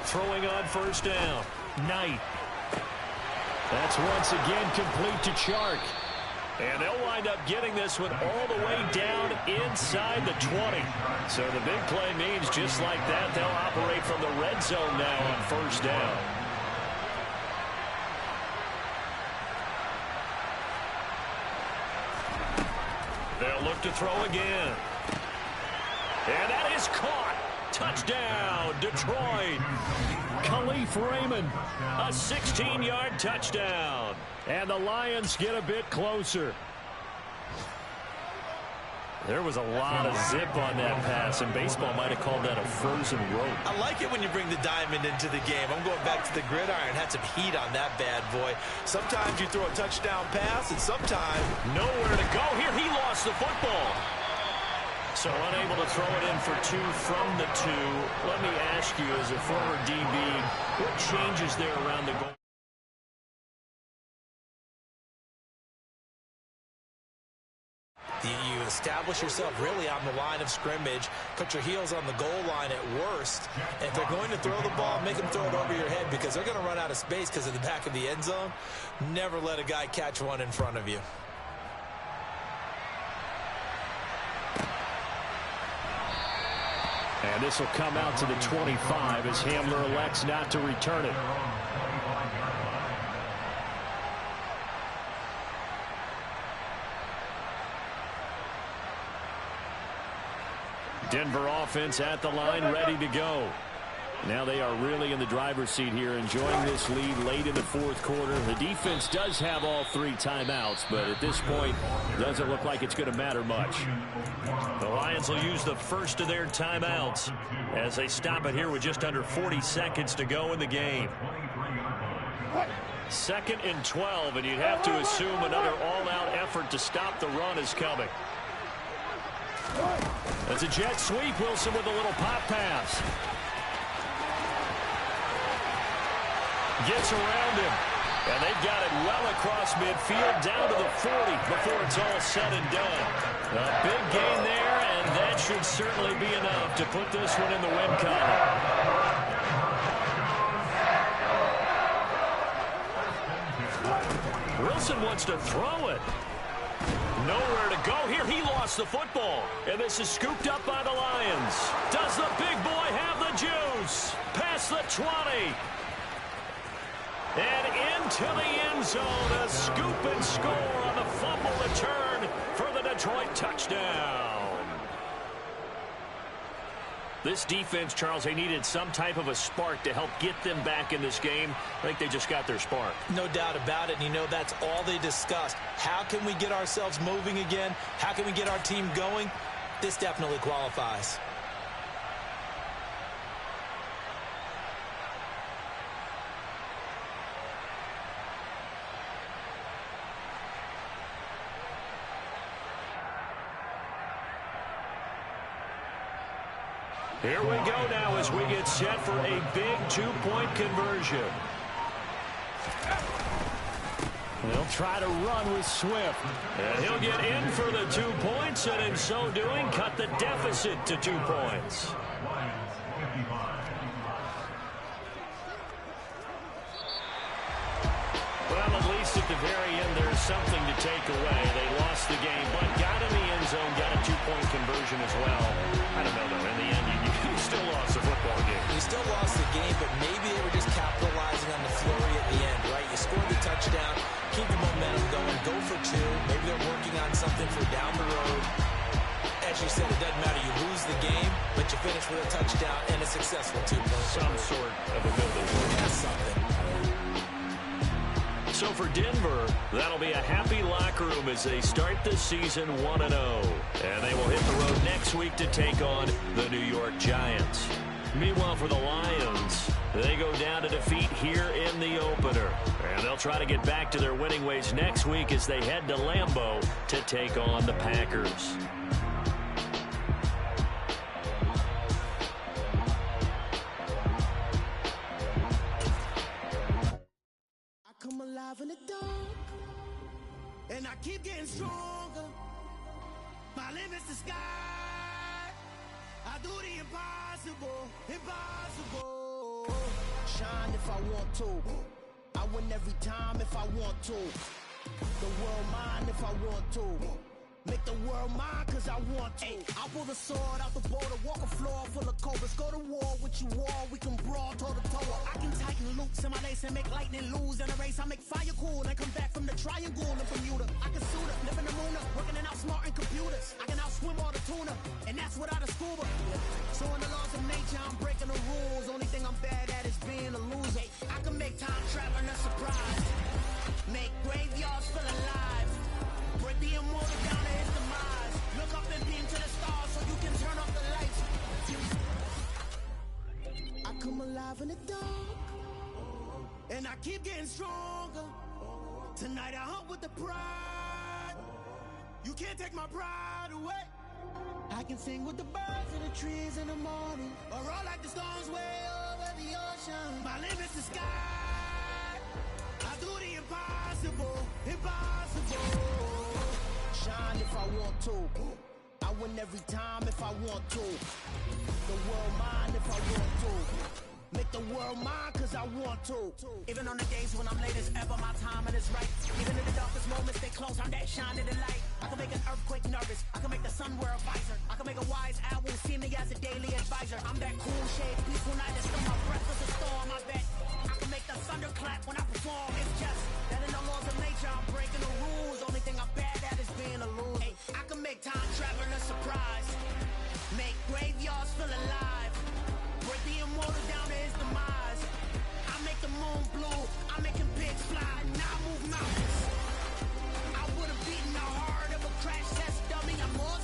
Speaker 2: Throwing on 1st down. Knight. That's once again complete to Chark. And they'll wind up getting this one all the way down inside the 20. So the big play means just like that, they'll operate from the red zone now on 1st down. They'll look to throw again. And that is caught. Touchdown, Detroit. Khalif Raymond, a 16-yard touchdown. And the Lions get a bit closer. There was a lot of zip on that pass, and baseball might have called that a frozen rope.
Speaker 6: I like it when you bring the diamond into the game. I'm going back to the gridiron. Had some heat on that bad boy. Sometimes you throw a touchdown pass, and sometimes
Speaker 2: nowhere to go. Here he lost the football. So unable to throw it in for 2 from the 2. Let me ask you, as a former DB, what changes there around the goal?
Speaker 6: You establish yourself really on the line of scrimmage, put your heels on the goal line at worst. And if they're going to throw the ball, make them throw it over your head because they're going to run out of space because of the back of the end zone. Never let a guy catch one in front of you.
Speaker 2: And this will come out to the 25 as Hamler elects not to return it. Denver offense at the line, ready to go. Now they are really in the driver's seat here, enjoying this lead late in the 4th quarter. The defense does have all 3 timeouts, but at this point, doesn't look like it's going to matter much. The Lions will use the first of their timeouts as they stop it here with just under 40 seconds to go in the game. 2nd and 12, and you'd have to assume another all-out effort to stop the run is coming. That's a jet sweep. Wilson with a little pop pass. Gets around him. And they've got it well across midfield down to the 40 before it's all said and done. A big gain there, and that should certainly be enough to put this one in the win column. Wilson wants to throw it. Nowhere to go here. He lost the football. And this is scooped up by the Lions. Does the big boy have the juice? Past the 20. And into the end zone. A scoop and score on the fumble return for the Detroit Detroit touchdown. This defense, Charles, they needed some type of a spark to help get them back in this game. I think they just got their spark.
Speaker 6: No doubt about it. And you know, that's all they discussed. How can we get ourselves moving again? How can we get our team going? This definitely qualifies.
Speaker 2: Here we go now as we get set for a big two-point conversion.
Speaker 4: They'll try to run with Swift.
Speaker 2: And he'll get in for the 2 points, and in so doing, cut the deficit to 2 points. Well, at least at the very end, there's something to take away. They lost the game, but got in the end zone, got a 2-point conversion as well. I don't know, though. In the end, you still lost the football game.
Speaker 6: You still lost the game, but maybe they were just capitalizing on the flurry at the end, right? You scored the touchdown, keep the momentum going, go for 2. Maybe they're working on something for down the road. As you said, it doesn't matter. You lose the game, but you finish with a touchdown and a successful 2-point.
Speaker 2: Some sort of ability.
Speaker 6: That's something.
Speaker 2: So for Denver, that'll be a happy locker room as they start the season 1-0. And they will hit the road next week to take on the New York Giants. Meanwhile, for the Lions, they go down to defeat here in the opener. And they'll try to get back to their winning ways next week as they head to Lambeau to take on the Packers.
Speaker 1: Come alive in the dark, and I keep getting stronger. My limit's the sky. I do the impossible, impossible. Shine if I want to. I win every time if I want to. The world mine if I want to. Make the world mine cause I want to. I pull the sword out the border, walk a floor full of cobras. Go to war with you all, we can brawl toe to toe. I can tighten loops in my lace and make lightning lose in a race. I make fire cool and come back from the triangle in Bermuda. I can suit up, live in the moon up, working and outsmarting computers. I can outswim all the tuna, and that's without a scuba. So in the laws of nature, I'm breaking the rules. Only thing I'm bad at is being a loser. I can make time traveling a surprise. Make graveyards feel alive. Break the immortal down to his demise. Look up and beam to the stars so you can turn off the lights. I come alive in the dark, and I keep getting stronger. Tonight I hunt with the pride. You can't take my pride away. I can sing with the birds and the trees in the morning, or roll like the storms way over the ocean. My limit's the sky. I do the impossible, impossible. Shine if I want to. I win every time if I want to. The world mine if I want to. Make the world mine cause I want to. Even on the days when I'm late as ever, my timing is right. Even in the darkest moments, they close, I'm that shining the light. I can make an earthquake nervous. I can make the sun wear a visor. I can make a wise owl see me as a daily advisor. I'm that cool shade, peaceful night, that's still my breath is a storm, I bet. I can make the thunder clap when I perform. It's just that in the laws of nature, I'm breaking the rules. Only thing I'm bad at is being a loser. Hey, I can make time traveling a surprise. Make graveyards feel alive. Break the immortal down to his demise. I make the moon blue. I'm making pigs fly. Now I move mountains. I would have beaten the heart of a crash test dummy. I'm more